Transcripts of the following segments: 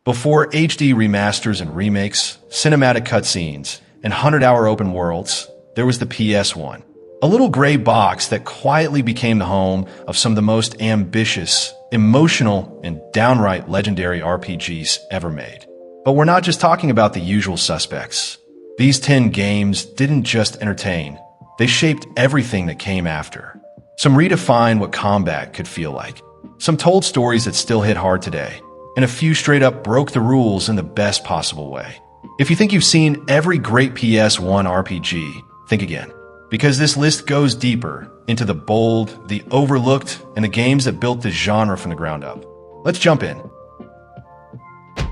Before HD remasters and remakes, cinematic cutscenes, and 100-hour open worlds, there was the PS1. A little gray box that quietly became the home of some of the most ambitious, emotional, and downright legendary RPGs ever made. But we're not just talking about the usual suspects. These 10 games didn't just entertain, they shaped everything that came after. Some redefined what combat could feel like. Some told stories that still hit hard today. And a few straight up broke the rules in the best possible way. If you think you've seen every great PS1 RPG, think again. Because this list goes deeper into the bold, the overlooked, and the games that built the genre from the ground up. Let's jump in.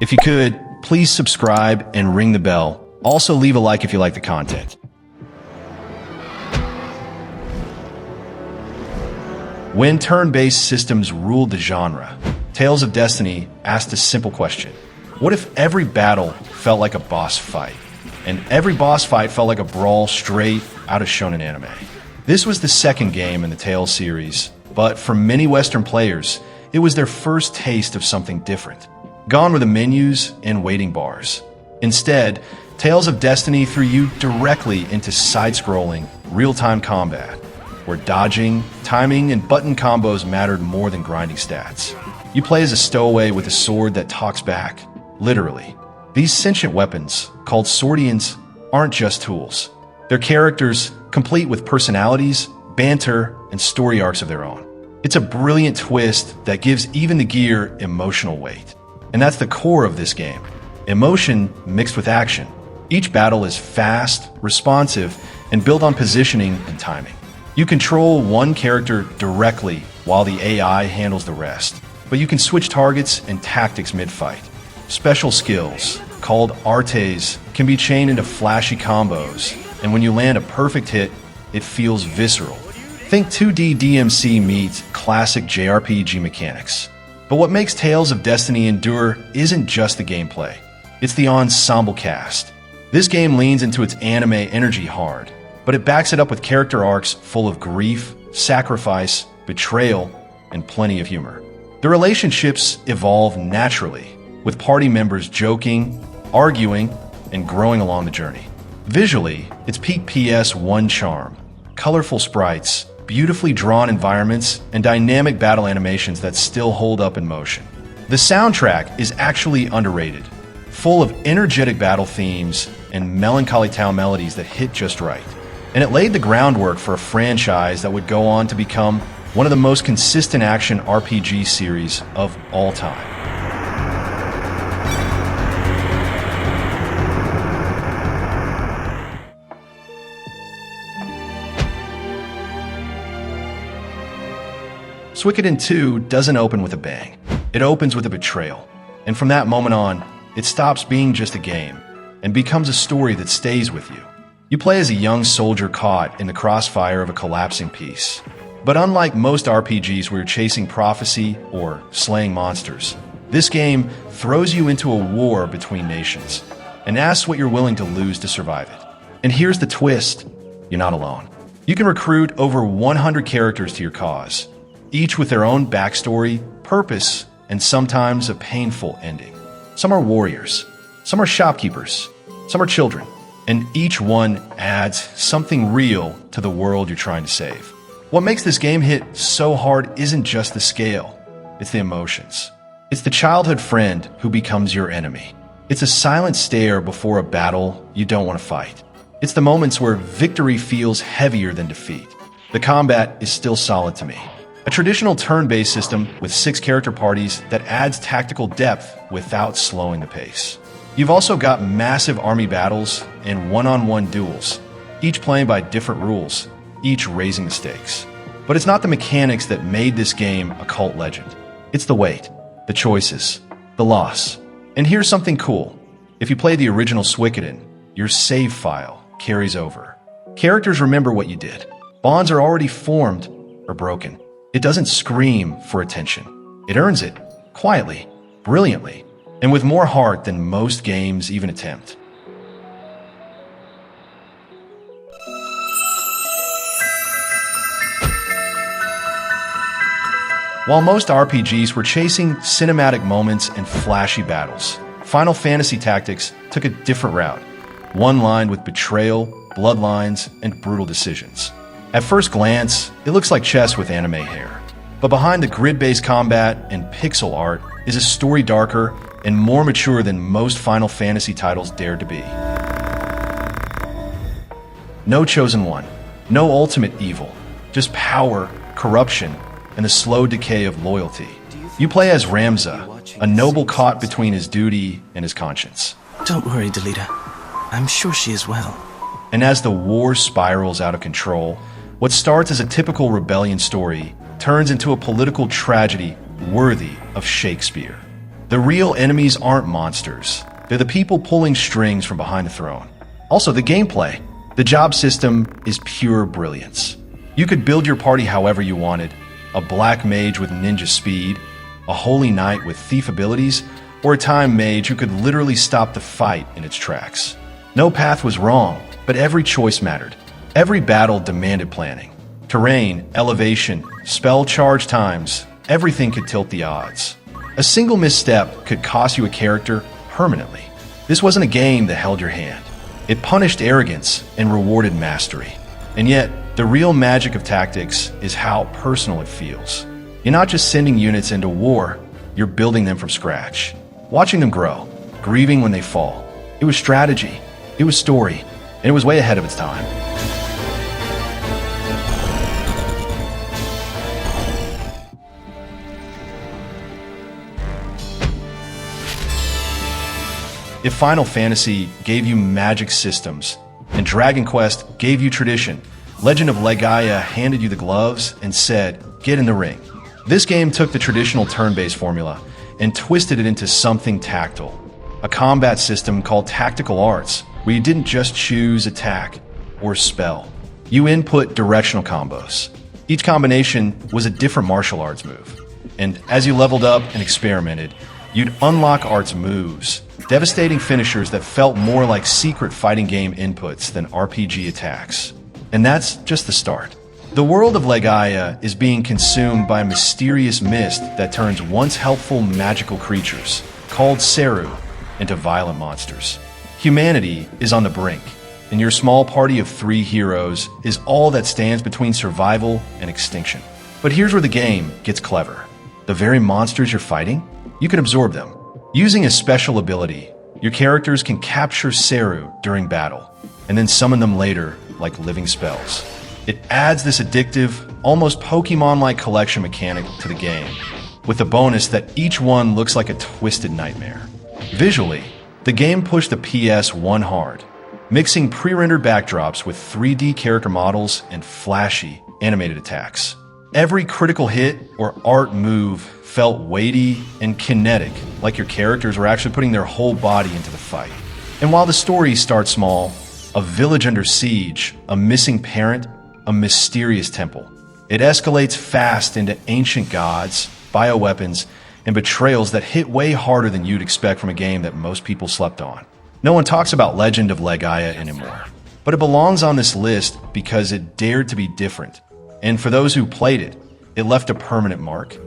If you could, please subscribe and ring the bell. Also leave a like if you like the content. When turn-based systems ruled the genre, Tales of Destiny asked a simple question. What if every battle felt like a boss fight? And every boss fight felt like a brawl straight out of shonen anime. This was the second game in the Tales series, but for many Western players, it was their first taste of something different. Gone were the menus and waiting bars. Instead, Tales of Destiny threw you directly into side-scrolling, real-time combat, where dodging, timing, and button combos mattered more than grinding stats. You play as a stowaway with a sword that talks back, literally. These sentient weapons, called Swordians, aren't just tools. They're characters, complete with personalities, banter, and story arcs of their own. It's a brilliant twist that gives even the gear emotional weight. And that's the core of this game. Emotion mixed with action. Each battle is fast, responsive, and built on positioning and timing. You control one character directly while the AI handles the rest. But you can switch targets and tactics mid-fight. Special skills, called artes, can be chained into flashy combos, and when you land a perfect hit, it feels visceral. Think 2D DMC meets classic JRPG mechanics. But what makes Tales of Destiny endure isn't just the gameplay. It's the ensemble cast. This game leans into its anime energy hard, but it backs it up with character arcs full of grief, sacrifice, betrayal, and plenty of humor. The relationships evolve naturally, with party members joking, arguing, and growing along the journey. Visually, it's peak PS1 charm. Colorful sprites, beautifully drawn environments, and dynamic battle animations that still hold up in motion. The soundtrack is actually underrated, full of energetic battle themes and melancholy town melodies that hit just right. And it laid the groundwork for a franchise that would go on to become one of the most consistent action RPG series of all time. Suikoden 2 doesn't open with a bang. It opens with a betrayal. And from that moment on, it stops being just a game and becomes a story that stays with you. You play as a young soldier caught in the crossfire of a collapsing peace. But unlike most RPGs where you're chasing prophecy or slaying monsters, this game throws you into a war between nations and asks what you're willing to lose to survive it. And here's the twist. You're not alone. You can recruit over 100 characters to your cause, each with their own backstory, purpose, and sometimes a painful ending. Some are warriors, some are shopkeepers, some are children, and each one adds something real to the world you're trying to save. What makes this game hit so hard isn't just the scale, it's the emotions. It's the childhood friend who becomes your enemy. It's a silent stare before a battle you don't want to fight. It's the moments where victory feels heavier than defeat. The combat is still solid to me. A traditional turn-based system with 6 character parties that adds tactical depth without slowing the pace. You've also got massive army battles and one-on-one duels, each playing by different rules, each raising the stakes. But it's not the mechanics that made this game a cult legend. It's the weight, the choices, the loss. And here's something cool. If you play the original Suikoden, your save file carries over. Characters remember what you did. Bonds are already formed or broken. It doesn't scream for attention. It earns it, quietly, brilliantly, and with more heart than most games even attempt. While most RPGs were chasing cinematic moments and flashy battles, Final Fantasy Tactics took a different route, one lined with betrayal, bloodlines, and brutal decisions. At first glance, it looks like chess with anime hair. But behind the grid-based combat and pixel art is a story darker and more mature than most Final Fantasy titles dared to be. No chosen one, no ultimate evil, just power, corruption, and the slow decay of loyalty. You play as Ramza, a noble caught between his duty and his conscience. Don't worry, Delita. I'm sure she is well. And as the war spirals out of control, what starts as a typical rebellion story turns into a political tragedy worthy of Shakespeare. The real enemies aren't monsters. They're the people pulling strings from behind the throne. Also, the gameplay. The job system is pure brilliance. You could build your party however you wanted. A black mage with ninja speed, a holy knight with thief abilities, or a time mage who could literally stop the fight in its tracks. No path was wrong, but every choice mattered. Every battle demanded planning. Terrain, elevation, spell charge times, everything could tilt the odds. A single misstep could cost you a character permanently. This wasn't a game that held your hand. It punished arrogance and rewarded mastery. And yet, the real magic of tactics is how personal it feels. You're not just sending units into war, you're building them from scratch. Watching them grow, grieving when they fall. It was strategy, it was story, and it was way ahead of its time. If Final Fantasy gave you magic systems, and Dragon Quest gave you tradition, Legend of Legaia handed you the gloves and said, get in the ring. This game took the traditional turn-based formula and twisted it into something tactile. A combat system called Tactical Arts, where you didn't just choose attack or spell. You input directional combos. Each combination was a different martial arts move. And as you leveled up and experimented, you'd unlock arts moves, devastating finishers that felt more like secret fighting game inputs than RPG attacks. And that's just the start. The world of Legaia is being consumed by a mysterious mist that turns once helpful magical creatures, called Seru, into violent monsters. Humanity is on the brink, and your small party of 3 heroes is all that stands between survival and extinction. But here's where the game gets clever. The very monsters you're fighting, you can absorb them. Using a special ability, your characters can capture Seru during battle, and then summon them later like living spells. It adds this addictive, almost Pokemon-like collection mechanic to the game, with the bonus that each one looks like a twisted nightmare. Visually, the game pushed the PS1 hard, mixing pre-rendered backdrops with 3D character models and flashy, animated attacks. Every critical hit or art move felt weighty and kinetic, like your characters were actually putting their whole body into the fight. And while the story starts small, a village under siege, a missing parent, a mysterious temple, it escalates fast into ancient gods, bioweapons, and betrayals that hit way harder than you'd expect from a game that most people slept on. No one talks about Legend of Legaia anymore, but it belongs on this list because it dared to be different. And for those who played it, it left a permanent mark.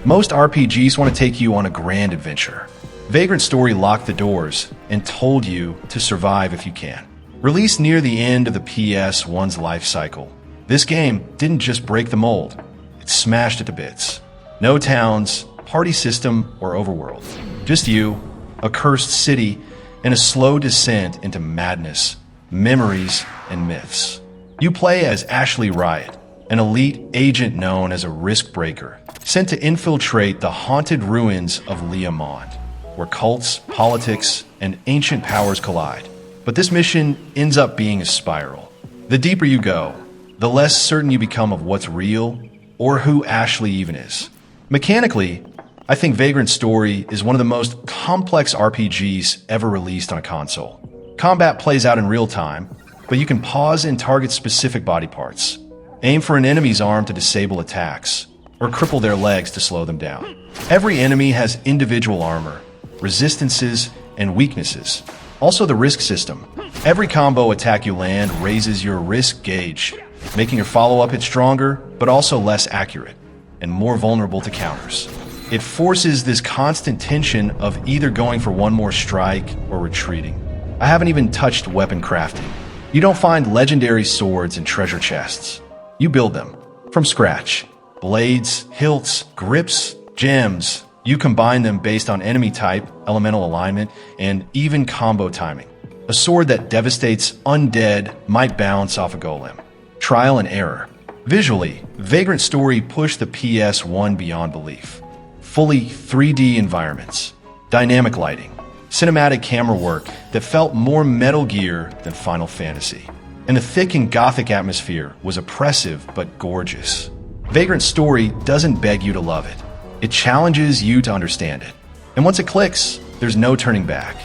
Most RPGs want to take you on a grand adventure. Vagrant Story locked the doors and told you to survive if you can. Released near the end of the PS1's life cycle, this game didn't just break the mold, it smashed it to bits. No towns, party system, or overworld. Just you, a cursed city, and a slow descent into madness, memories, and myths. You play as Ashley Riot, an elite agent known as a risk breaker, sent to infiltrate the haunted ruins of Liamond, where cults, politics, and ancient powers collide. But this mission ends up being a spiral. The deeper you go, the less certain you become of what's real or who Ashley even is. Mechanically, I think Vagrant Story is one of the most complex RPGs ever released on a console. Combat plays out in real time, but you can pause and target specific body parts. Aim for an enemy's arm to disable attacks, or cripple their legs to slow them down. Every enemy has individual armor, resistances, and weaknesses. Also the risk system. Every combo attack you land raises your risk gauge, making your follow-up hit stronger, but also less accurate and more vulnerable to counters. It forces this constant tension of either going for one more strike or retreating. I haven't even touched weapon crafting. You don't find legendary swords in treasure chests. You build them from scratch. Blades, hilts, grips, gems. You combine them based on enemy type, elemental alignment, and even combo timing. A sword that devastates undead might bounce off a golem. Trial and error. Visually, Vagrant Story pushed the PS1 beyond belief. Fully 3D environments, dynamic lighting, cinematic camera work that felt more Metal Gear than Final Fantasy. And the thick and gothic atmosphere was oppressive but gorgeous. Vagrant Story doesn't beg you to love it. It challenges you to understand it. And once it clicks, there's no turning back.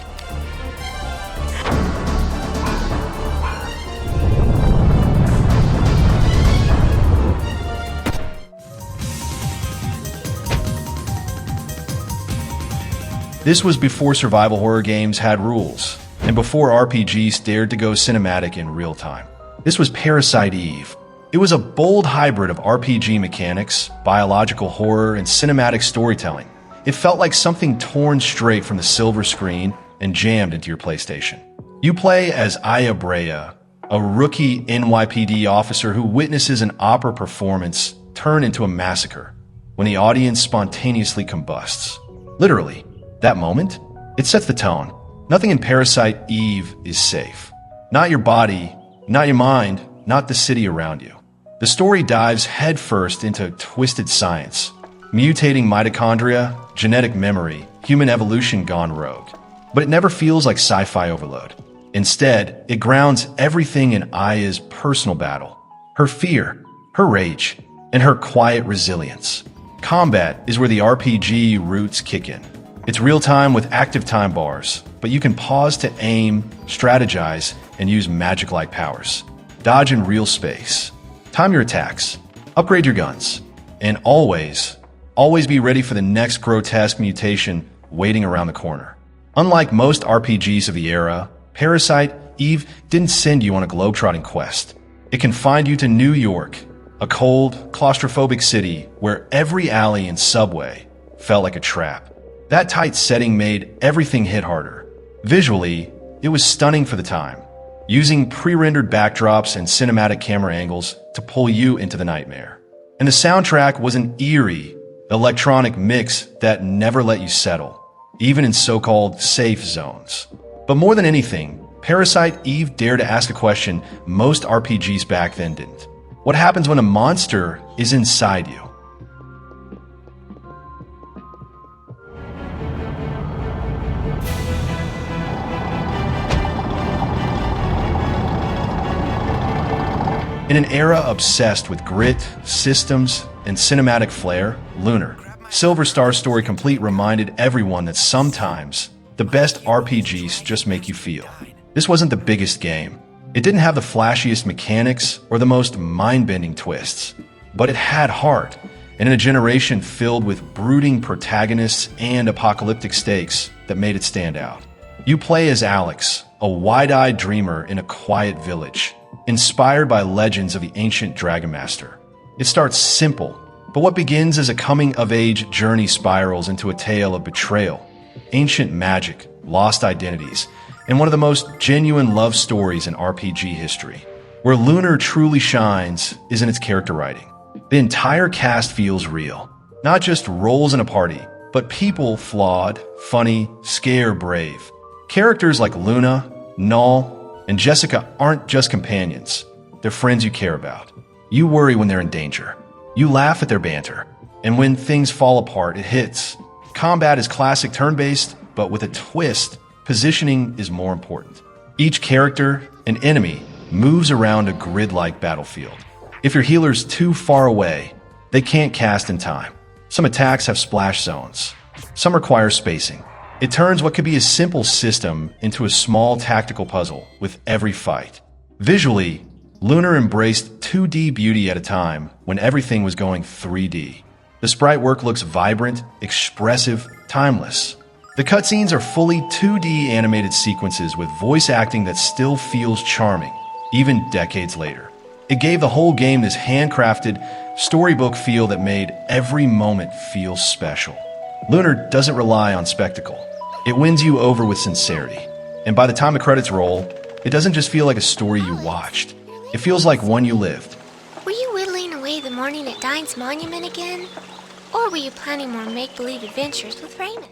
This was before survival horror games had rules, and before RPGs dared to go cinematic in real time. This was Parasite Eve. It was a bold hybrid of RPG mechanics, biological horror, and cinematic storytelling. It felt like something torn straight from the silver screen and jammed into your PlayStation. You play as Aya Brea, a rookie NYPD officer who witnesses an opera performance turn into a massacre when the audience spontaneously combusts. Literally. That moment, it sets the tone. Nothing in Parasite Eve is safe. Not your body, not your mind, not the city around you. The story dives headfirst into twisted science, mutating mitochondria, genetic memory, human evolution gone rogue. But it never feels like sci-fi overload. Instead, it grounds everything in Aya's personal battle. Her fear, her rage, and her quiet resilience. Combat is where the RPG roots kick in. It's real-time with active time bars, but you can pause to aim, strategize, and use magic-like powers. Dodge in real space. Time your attacks. Upgrade your guns. And always be ready for the next grotesque mutation waiting around the corner. Unlike most RPGs of the era, Parasite Eve didn't send you on a globetrotting quest. It confined you to New York, a cold, claustrophobic city where every alley and subway felt like a trap. That tight setting made everything hit harder. Visually, it was stunning for the time, using pre-rendered backdrops and cinematic camera angles to pull you into the nightmare. And the soundtrack was an eerie, electronic mix that never let you settle, even in so-called safe zones. But more than anything, Parasite Eve dared to ask a question most RPGs back then didn't. What happens when a monster is inside you? In an era obsessed with grit, systems, and cinematic flair, Lunar, Silver Star Story Complete reminded everyone that sometimes the best RPGs just make you feel. This wasn't the biggest game. It didn't have the flashiest mechanics or the most mind-bending twists, but it had heart, and in a generation filled with brooding protagonists and apocalyptic stakes that made it stand out. You play as Alex, a wide-eyed dreamer in a quiet village, inspired by legends of the ancient Dragon Master. It starts simple, but what begins as a coming-of-age journey spirals into a tale of betrayal, ancient magic, lost identities, and one of the most genuine love stories in RPG history. Where Lunar truly shines is in its character writing. The entire cast feels real, not just roles in a party, but people flawed, funny, scared, brave. Characters like Luna, Null, and Jessica aren't just companions. They're friends you care about. You worry when they're in danger. You laugh at their banter. And when things fall apart, it hits. Combat is classic turn-based, but with a twist, positioning is more important. Each character, an enemy, moves around a grid-like battlefield. If your healer's too far away, they can't cast in time. Some attacks have splash zones. Some require spacing. It turns what could be a simple system into a small tactical puzzle with every fight. Visually, Lunar embraced 2D beauty at a time when everything was going 3D. The sprite work looks vibrant, expressive, timeless. The cutscenes are fully 2D animated sequences with voice acting that still feels charming, even decades later. It gave the whole game this handcrafted, storybook feel that made every moment feel special. Lunar doesn't rely on spectacle. It wins you over with sincerity. And by the time the credits roll, it doesn't just feel like a story you watched. It feels like one you lived. Were you whittling away the morning at Dine's monument again? Or were you planning more make-believe adventures with Ramus?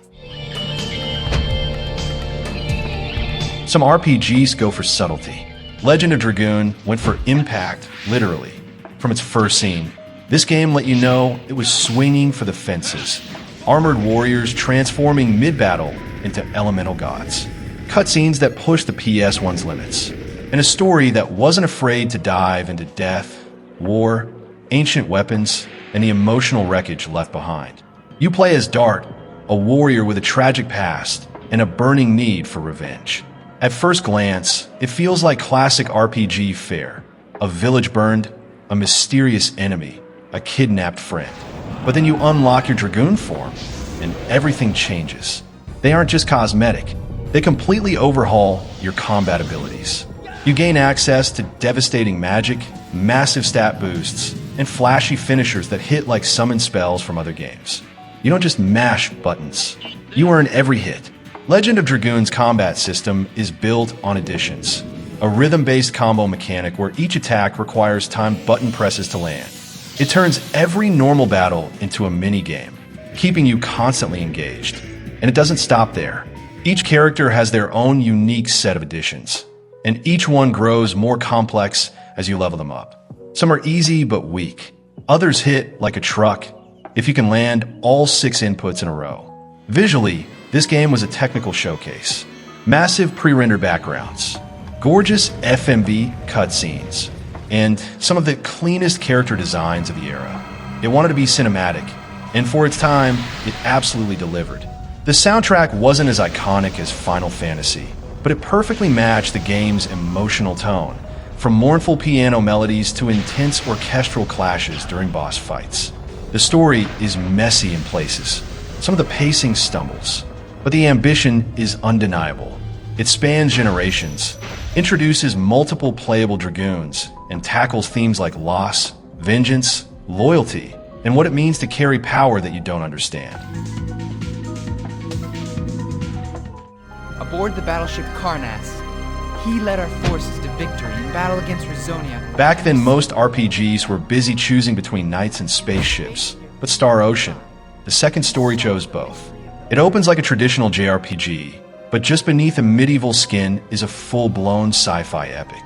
Some RPGs go for subtlety. Legend of Dragoon went for impact, literally. From its first scene, this game let you know it was swinging for the fences. Armored warriors transforming mid-battle into elemental gods. Cutscenes that pushed the PS1's limits. And a story that wasn't afraid to dive into death, war, ancient weapons, and the emotional wreckage left behind. You play as Dart, a warrior with a tragic past and a burning need for revenge. At first glance, it feels like classic RPG fare. A village burned, a mysterious enemy, a kidnapped friend. But then you unlock your Dragoon form, and everything changes. They aren't just cosmetic. They completely overhaul your combat abilities. You gain access to devastating magic, massive stat boosts, and flashy finishers that hit like summon spells from other games. You don't just mash buttons. You earn every hit. Legend of Dragoon's combat system is built on additions, a rhythm-based combo mechanic where each attack requires timed button presses to land. It turns every normal battle into a mini-game, keeping you constantly engaged. And it doesn't stop there. Each character has their own unique set of additions, and each one grows more complex as you level them up. Some are easy but weak. Others hit like a truck if you can land all 6 inputs in a row. Visually, this game was a technical showcase. Massive pre-rendered backgrounds, gorgeous FMV cutscenes, and some of the cleanest character designs of the era. It wanted to be cinematic, and for its time, it absolutely delivered. The soundtrack wasn't as iconic as Final Fantasy, but it perfectly matched the game's emotional tone, from mournful piano melodies to intense orchestral clashes during boss fights. The story is messy in places. Some of the pacing stumbles, but the ambition is undeniable. It spans generations, introduces multiple playable Dragoons, and tackles themes like loss, vengeance, loyalty, and what it means to carry power that you don't understand. Aboard the battleship Karnas, he led our forces to victory in battle against Rizonia. Back then, most RPGs were busy choosing between knights and spaceships, but Star Ocean, the second story, chose both. It opens like a traditional JRPG, but just beneath a medieval skin is a full-blown sci-fi epic.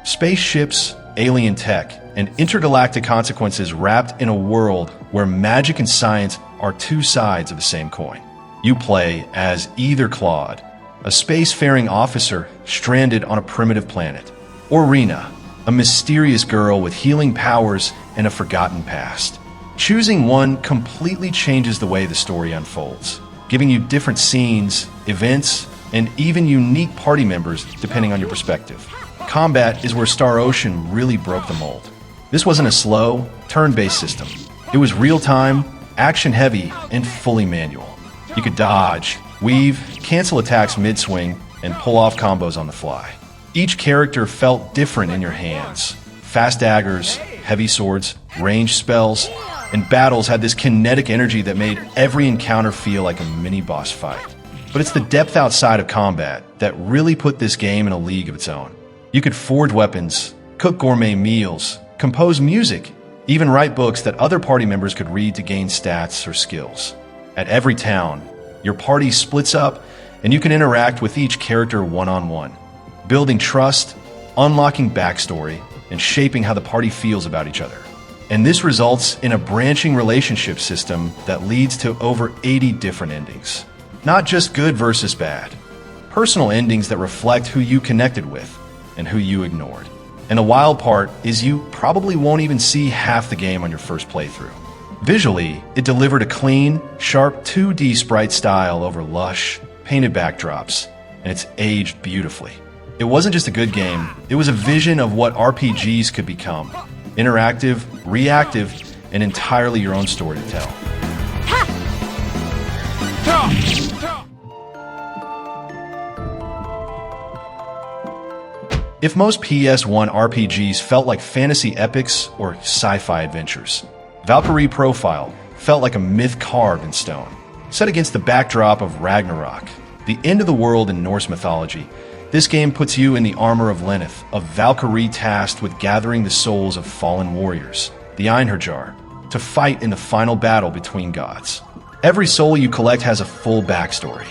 Spaceships, alien tech, and intergalactic consequences wrapped in a world where magic and science are two sides of the same coin. You play as either Claude, a spacefaring officer stranded on a primitive planet, or Rena, a mysterious girl with healing powers and a forgotten past. Choosing one completely changes the way the story unfolds, giving you different scenes, events, and even unique party members depending on your perspective. Combat is where Star Ocean really broke the mold. This wasn't a slow, turn-based system. It was real-time, action-heavy, and fully manual. You could dodge, weave, cancel attacks mid-swing, and pull off combos on the fly. Each character felt different in your hands. Fast daggers, heavy swords, ranged spells, and battles had this kinetic energy that made every encounter feel like a mini-boss fight. But it's the depth outside of combat that really put this game in a league of its own. You could forge weapons, cook gourmet meals, compose music, even write books that other party members could read to gain stats or skills. At every town, your party splits up and you can interact with each character one-on-one, building trust, unlocking backstory, and shaping how the party feels about each other. And this results in a branching relationship system that leads to over 80 different endings. Not just good versus bad. Personal endings that reflect who you connected with and who you ignored. And the wild part is you probably won't even see half the game on your first playthrough. Visually, it delivered a clean, sharp 2D sprite style over lush, painted backdrops, and it's aged beautifully. It wasn't just a good game, it was a vision of what RPGs could become. Interactive, reactive, and entirely your own story to tell. If most PS1 RPGs felt like fantasy epics or sci-fi adventures, Valkyrie Profile felt like a myth carved in stone. Set against the backdrop of Ragnarok, the end of the world in Norse mythology, this game puts you in the armor of Lenneth, a Valkyrie tasked with gathering the souls of fallen warriors, the Einherjar, to fight in the final battle between gods. Every soul you collect has a full backstory,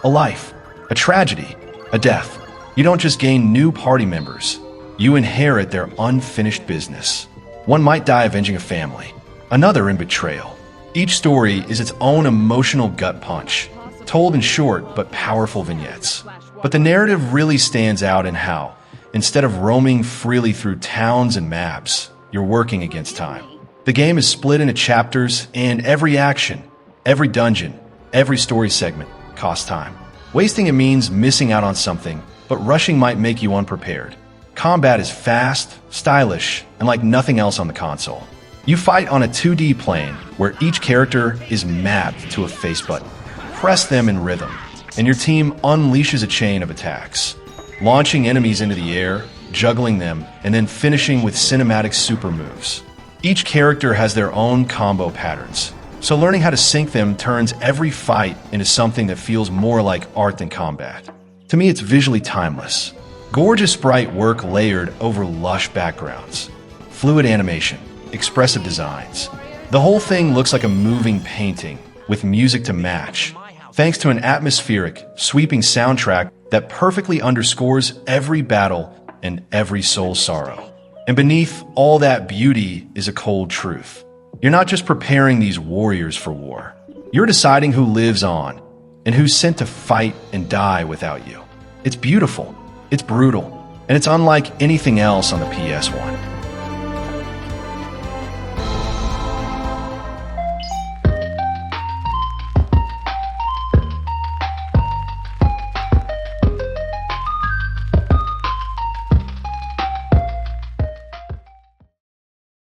a life, a tragedy, a death. You don't just gain new party members, you inherit their unfinished business. One might die avenging a family, another in betrayal. Each story is its own emotional gut punch, told in short but powerful vignettes. But the narrative really stands out in how, instead of roaming freely through towns and maps, you're working against time. The game is split into chapters, and every action, every dungeon, every story segment costs time. Wasting it means missing out on something, but rushing might make you unprepared. Combat is fast, stylish, and like nothing else on the console. You fight on a 2D plane where each character is mapped to a face button. Press them in rhythm, and your team unleashes a chain of attacks, launching enemies into the air, juggling them, and then finishing with cinematic super moves. Each character has their own combo patterns, so learning how to sync them turns every fight into something that feels more like art than combat. To me, it's visually timeless. Gorgeous sprite work layered over lush backgrounds, fluid animation, expressive designs. The whole thing looks like a moving painting with music to match, thanks to an atmospheric, sweeping soundtrack that perfectly underscores every battle and every soul's sorrow. And beneath all that beauty is a cold truth. You're not just preparing these warriors for war. You're deciding who lives on and who's sent to fight and die without you. It's beautiful, it's brutal, and it's unlike anything else on the PS1.